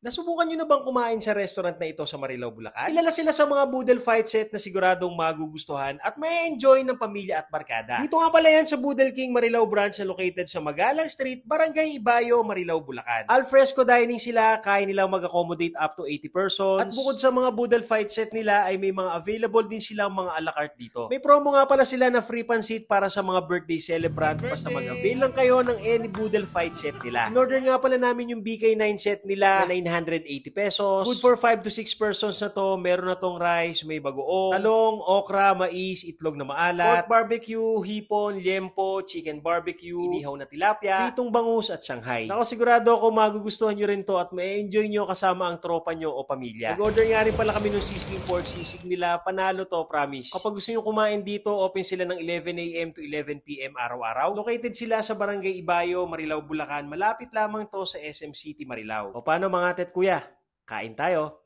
Nasubukan nyo na bang kumain sa restaurant na ito sa Marilao, Bulacan? Kilala sila sa mga boodle fight set na siguradong magugustuhan at may enjoy ng pamilya at barkada. Dito nga pala yan sa Boodle King Marilao branch na located sa Magalang Street, Barangay Ibayo, Marilao, Bulacan. Alfresco dining sila, kaya nilang mag-accommodate up to 80 persons. At bukod sa mga boodle fight set nila ay may mga available din silang mga a la carte dito. May promo nga pala sila na free pansit para sa mga birthday celebrant basta mag-avail lang kayo ng any boodle fight set nila. In-order nga pala namin yung BK9 set nila na 980 pesos. Good for 5 to 6 persons na to. Meron na tong rice, may bagoong, talong, okra, mais, itlog na maalat, pork barbecue, hipon, liempo, chicken barbecue, inihaw na tilapia, pritong bangus at Shanghai. Ako sigurado ako magugustuhan nyo rin to at may-enjoy nyo kasama ang tropa nyo o pamilya. Nag-order nga rin pala kami ng sizzling pork sisig nila. Panalo to, promise. Kapag gusto nyo kumain dito, open sila ng 11 a.m. to 11 p.m. araw-araw. Located sila sa Barangay Ibayo, Marilao, Bulacan. Malapit lamang to sa SM City, Marilao. O paano mga tet kuya? Kain tayo.